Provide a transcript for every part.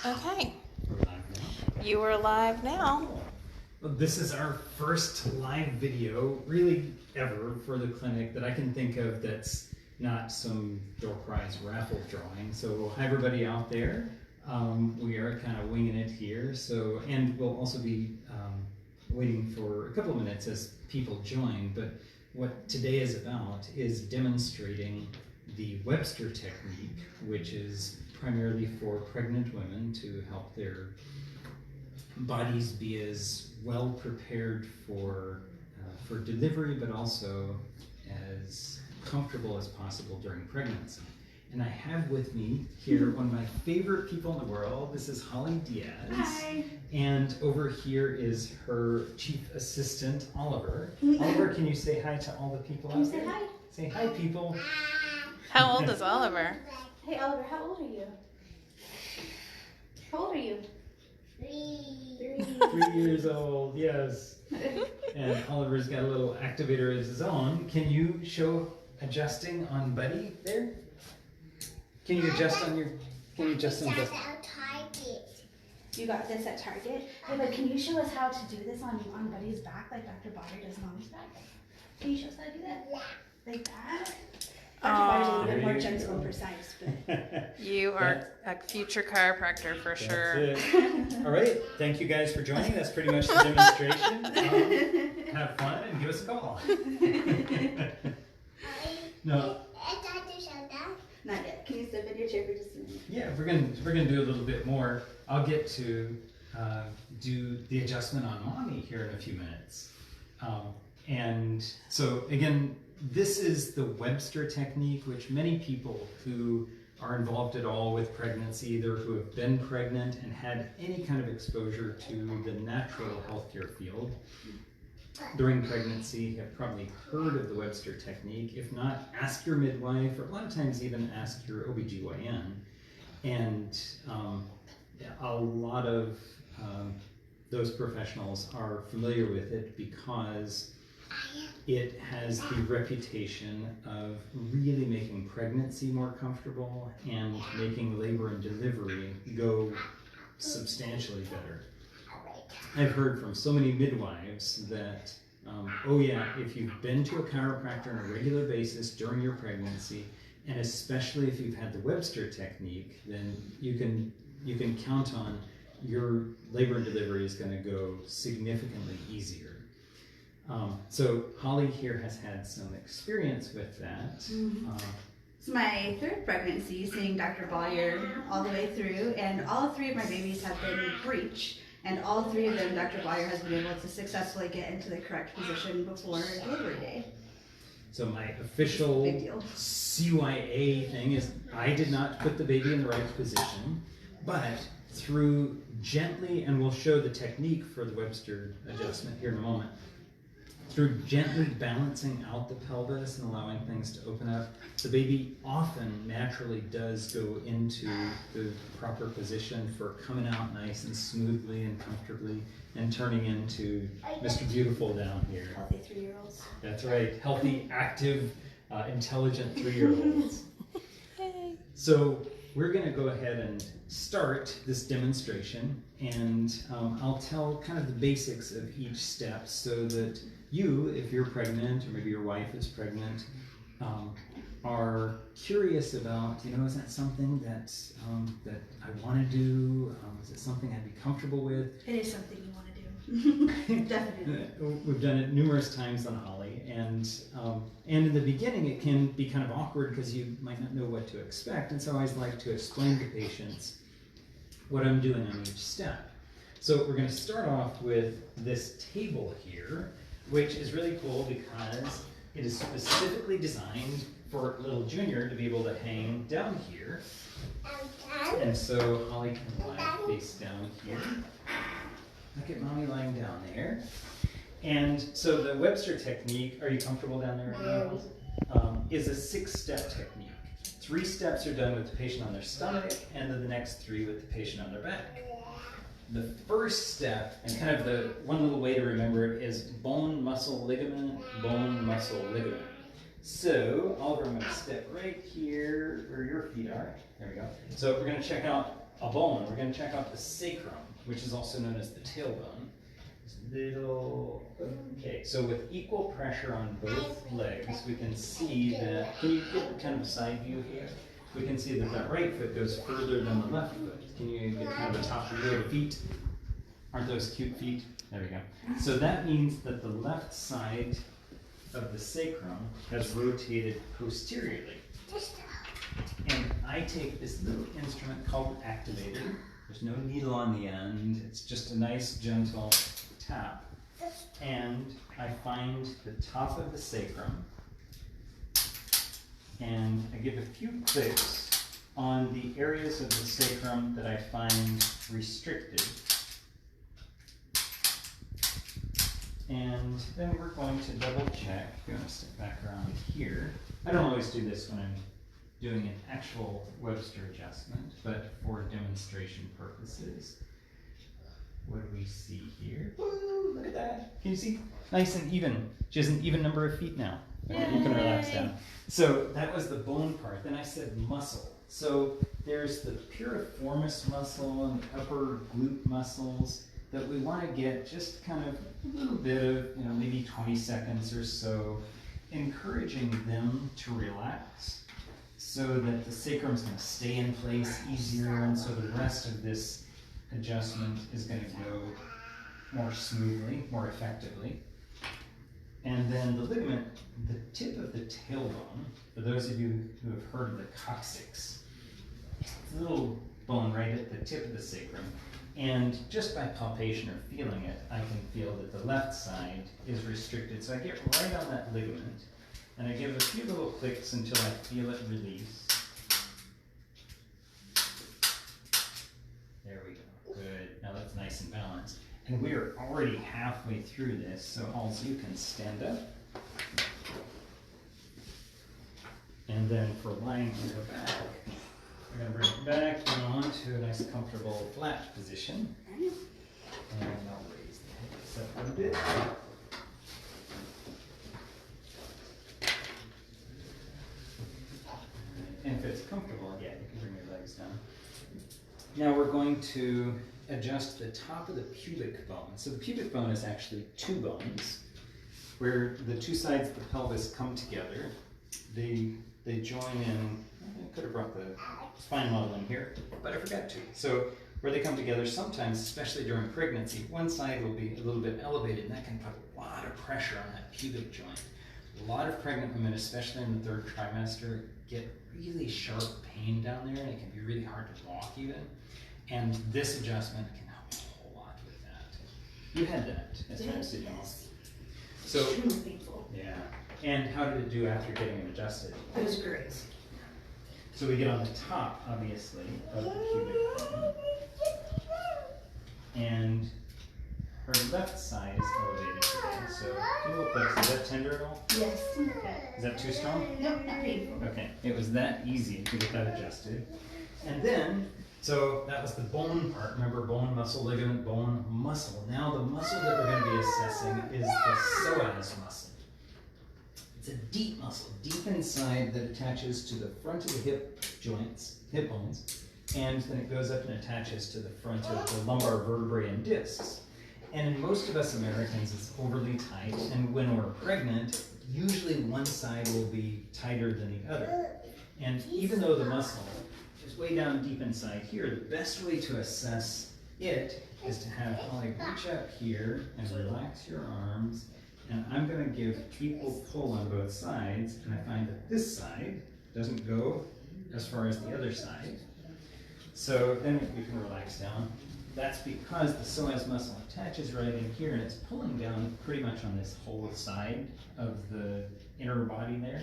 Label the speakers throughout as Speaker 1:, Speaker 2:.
Speaker 1: Okay,
Speaker 2: We're live now.
Speaker 1: you are live now.
Speaker 2: Well, this is our first live video, really ever, for the clinic that I can think of that's not some door prize raffle drawing. So hi everybody out there. We are kind of winging it here. So, and we'll also be waiting for a couple of minutes as people join. But what today is about is demonstrating the Webster Technique, which is primarily for pregnant women to help their bodies be as well prepared for delivery, but also as comfortable as possible during pregnancy. And I have with me here one of my favorite people in the world. This is Holly Diaz.
Speaker 3: Hi.
Speaker 2: And over here is her chief assistant, Oliver. Oliver, can you say hi to all the people out there?
Speaker 3: Say hi.
Speaker 2: Say hi, people.
Speaker 1: How old is Oliver?
Speaker 3: Hey Oliver, how old are you? How old are you?
Speaker 2: 3 years old, yes. And Oliver's got a little activator of his own. Can you show adjusting on Buddy there? Can you adjust on your, can you adjust on the...
Speaker 3: You got this at Target. Hey, but can you show us how to do this on Buddy's back like Dr. Baugher does Mommy's back? Can you show us how to do that? Like that? Dr. Baugher's a little bit more gentle and precise, but...
Speaker 1: You are a future chiropractor for sure.
Speaker 2: That's it. All right, thank you guys for joining. That's pretty much the demonstration. Have fun and give us a call. No.
Speaker 3: Not yet. Can you step in your chair for just a minute?
Speaker 2: Yeah, we're gonna do a little bit more. I'll get to do the adjustment on Mommy here in a few minutes. And so again, this is the Webster Technique, which many people who are involved at all with pregnancy, either who have been pregnant and had any kind of exposure to the natural healthcare field during pregnancy, have probably heard of the Webster Technique. If not, ask your midwife, or a lot of times even ask your OBGYN. And a lot of those professionals are familiar with it because it has the reputation of really making pregnancy more comfortable and making labor and delivery go substantially better. I've heard from so many midwives that, oh yeah, if you've been to a chiropractor on a regular basis during your pregnancy, and especially if you've had the Webster Technique, then you can count on your labor and delivery is going to go significantly easier. So Holly here has had some experience with that.
Speaker 3: It's my third pregnancy seeing Dr. Baugher all the way through, and all three of my babies have been breech, and all three of them Dr. Baugher has been able to successfully get into the correct position before delivery day.
Speaker 2: So my official CYA thing is I did not put the baby in the right position, but through gently, and we'll show the technique for the Webster adjustment here in a moment, through gently balancing out the pelvis and allowing things to open up, the baby often naturally does go into the proper position for coming out nice and smoothly and comfortably and turning into Mr. Beautiful down here.
Speaker 3: Healthy 3-year-olds.
Speaker 2: That's right, healthy, active, intelligent 3-year-olds. So we're going to go ahead and start this demonstration, and I'll tell kind of the basics of each step so that you, if you're pregnant, or maybe your wife is pregnant, are curious about, is that something that I want to do? Is it something I'd be comfortable with?
Speaker 3: It is something you want to do. Definitely.
Speaker 2: We've done it numerous times on Holly, and in the beginning it can be kind of awkward because you might not know what to expect, and so I always like to explain to patients what I'm doing on each step. So we're going to start off with this table here, which is really cool because it is specifically designed for little Junior to be able to hang down here. And so Holly can lie face down here. Look at Mommy lying down there. And so the Webster Technique, are you comfortable down there right now? Is a 6-step technique. 3 steps are done with the patient on their stomach, and then the next 3 with the patient on their back. The first step, and kind of the one little way to remember it, is bone, muscle, ligament, bone, muscle, ligament. So, Oliver, I'm going to step right here where your feet are. There we go. So we're going to check out a bone. We're going to check out the sacrum, which is also known as the tailbone. This little, okay, so with equal pressure on both legs, we can see that, can you get kind of a side view here? We can see that the right foot goes further than the left foot. Can you get kind of the top of your little feet? Aren't those cute feet? There we go. So that means that the left side of the sacrum has rotated posteriorly. And I take this little instrument called activator. There's no needle on the end. It's just a nice gentle tap. And I find the top of the sacrum. And I give a few clicks on the areas of the sacrum that I find restricted. And then we're going to double check. If you want to step back around here. I don't always do this when I'm doing an actual Webster adjustment, but for demonstration purposes. What do we see here? Woo, look at that. Can you see? Nice and even. She has an even number of feet now. Okay, you can relax down. So that was the bone part. Then I said muscle. So there's the piriformis muscle and the upper glute muscles that we want to get just kind of a little bit of, maybe 20 seconds or so, encouraging them to relax so that the sacrum's going to stay in place easier, and so the rest of this adjustment is going to go more smoothly, more effectively. And then the ligament, the tip of the tailbone, for those of you who have heard of the coccyx, it's a little bone right at the tip of the sacrum. And just by palpation or feeling it, I can feel that the left side is restricted. So I get right on that ligament, and I give a few little clicks until I feel it release. There we go. Good. Now that's nice and balanced. And we are already halfway through this, so also you can stand up. And then for lying on your back, we're going to bring it back down to a nice comfortable flat position. And I'll raise the hips up a bit. And if it's comfortable, yeah, you can bring your legs down. Now we're going to adjust the top of the pubic bone. So the pubic bone is actually two bones where the two sides of the pelvis come together. They join in. I could have brought the spine model in here, but I forgot to. So where they come together, sometimes, especially during pregnancy, one side will be a little bit elevated, and that can put a lot of pressure on that pubic joint. A lot of pregnant women, especially in the third trimester, get really sharp pain down there, and it can be really hard to walk even. And this adjustment can help a whole lot with that. You had that as fast as you know. So,
Speaker 3: Extremely painful.
Speaker 2: yeah. And how did it do after getting it adjusted?
Speaker 3: It was great.
Speaker 2: So we get on the top, obviously, of the pubic bone. And her left side is elevated today. So, a little clicks. Is that tender at all?
Speaker 3: Yes. Okay.
Speaker 2: Is that too strong?
Speaker 3: No, not painful.
Speaker 2: Okay. It was that easy to get that adjusted. And then, so that was the bone part. Remember, bone, muscle, ligament, bone, muscle. Now the muscle that we're going to be assessing is the psoas muscle. It's a deep muscle, deep inside, that attaches to the front of the hip joints, hip bones, and then it goes up and attaches to the front of the lumbar vertebrae and discs. And in most of us Americans, it's overly tight, and when we're pregnant, usually one side will be tighter than the other. And even though the muscle is way down deep inside here, the best way to assess it is to have Holly reach up here and relax your arms. And I'm going to give equal pull on both sides, and I find that this side doesn't go as far as the other side. So then we can relax down. That's because the psoas muscle attaches right in here, and it's pulling down pretty much on this whole side of the inner body there.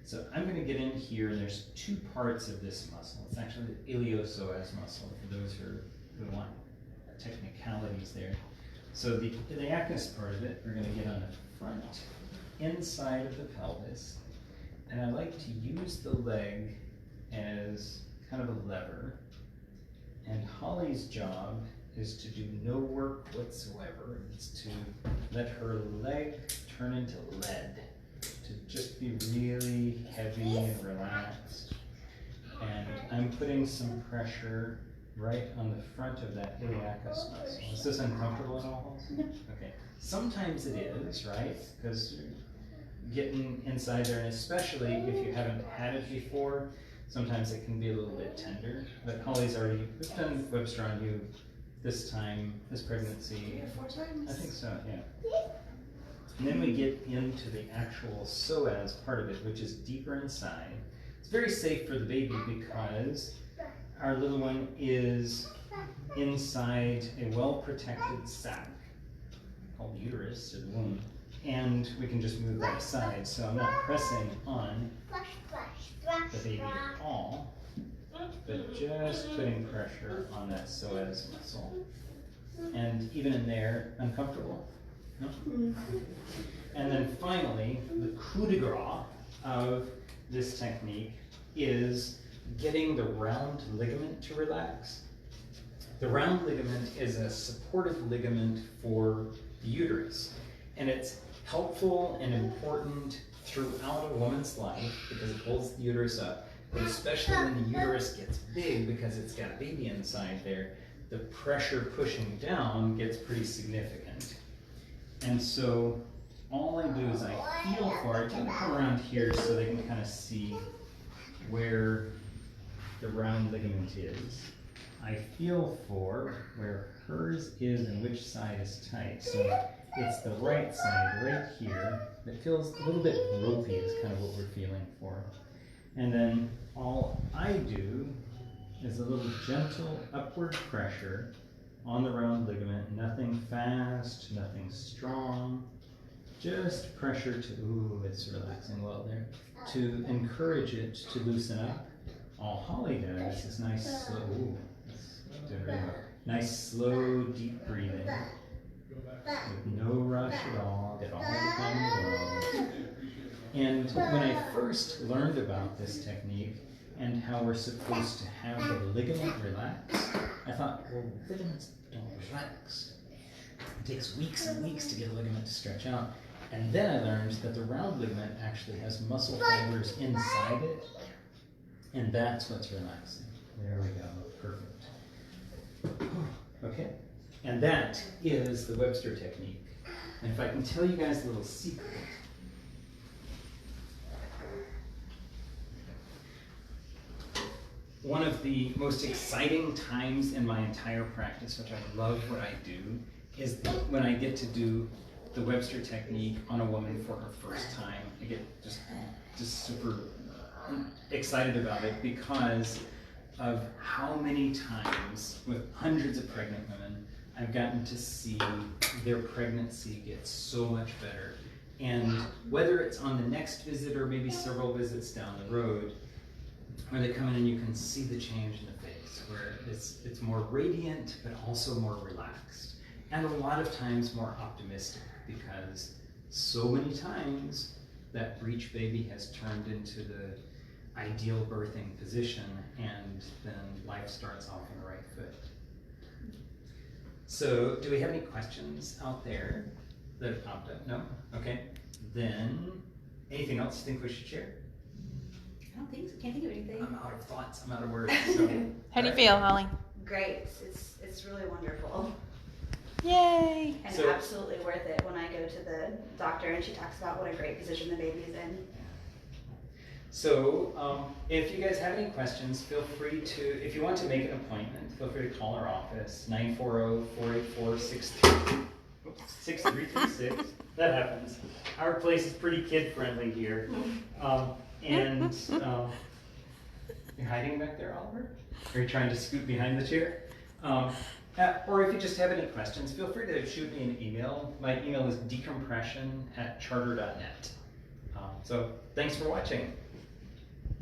Speaker 2: So I'm going to get in here, and there's two parts of this muscle. It's actually the iliopsoas muscle, for those who want technicalities there. So the iliacus part of it, we're going to get on the front inside of the pelvis, and I like to use the leg as kind of a lever, and Holly's job is to do no work whatsoever. It's to let her leg turn into lead, to just be really heavy and relaxed. And I'm putting some pressure right on the front of that iliacus muscle. Is this uncomfortable at all?
Speaker 3: No.
Speaker 2: Okay. Sometimes it is, right? Because getting inside there, and especially if you haven't had it before, sometimes it can be a little bit tender. But Holly's already, we've done Webster on you this time, this pregnancy.
Speaker 3: 3 or 4 times.
Speaker 2: I think so, yeah. And then we get into the actual psoas part of it, which is deeper inside. It's very safe for the baby because our little one is inside a well-protected sac called the uterus, or the womb, and we can just move that aside. So I'm not pressing on the baby at all, but just putting pressure on that psoas muscle. And even in there, uncomfortable? No? And then finally, the coup de grace of this technique is getting the round ligament to relax. The round ligament is a supportive ligament for the uterus, and it's helpful and important throughout a woman's life because it holds the uterus up, but especially when the uterus gets big because it's got a baby inside there, the pressure pushing down gets pretty significant. And so all I do is I feel for it. I'm gonna come around here so they can kind of see where the round ligament is. I feel for where hers is and which side is tight. So it's the right side right here that feels a little bit ropey is kind of what we're feeling for. And then all I do is a little gentle upward pressure on the round ligament, nothing fast, nothing strong, just pressure to, ooh, it's relaxing well there, to encourage it to loosen up. All Holly does is nice, slow, ooh, that's doing really well. Nice, slow, deep breathing, with no rush at all, get all the time in the world. And when I first learned about this technique and how we're supposed to have the ligament relax, I thought, well, ligaments don't relax. It takes weeks and weeks to get a ligament to stretch out. And then I learned that the round ligament actually has muscle fibers inside it, and that's what's relaxing. There we go, perfect. Okay, and that is the Webster technique. And if I can tell you guys a little secret, one of the most exciting times in my entire practice, which I love what I do, is when I get to do the Webster technique on a woman for her first time. I get just super excited about it because of how many times with hundreds of pregnant women I've gotten to see their pregnancy get so much better. And whether it's on the next visit or maybe several visits down the road, where they come in and you can see the change in the face, where it's more radiant but also more relaxed, and a lot of times more optimistic, because so many times that breech baby has turned into the ideal birthing position, and then life starts off on the right foot. So do we have any questions out there that have popped up? No? Okay. Then anything else you think we should share?
Speaker 3: I don't think so. Can't think of anything.
Speaker 2: I'm out of thoughts, I'm out of words. So,
Speaker 1: How do you feel, Holly?
Speaker 3: Great. It's really wonderful.
Speaker 1: Yay!
Speaker 3: And
Speaker 2: So-
Speaker 3: absolutely worth it when I go to the doctor and she talks about what a great position the baby's in.
Speaker 2: So if you guys have any questions, feel free to, if you want to make an appointment, feel free to call our office, 940-484-6336. That happens. Our place is pretty kid-friendly here. And you're hiding back there, Oliver? Are you trying to scoot behind the chair? Or if you just have any questions, feel free to shoot me an email. My email is decompression@charter.net. So thanks for watching.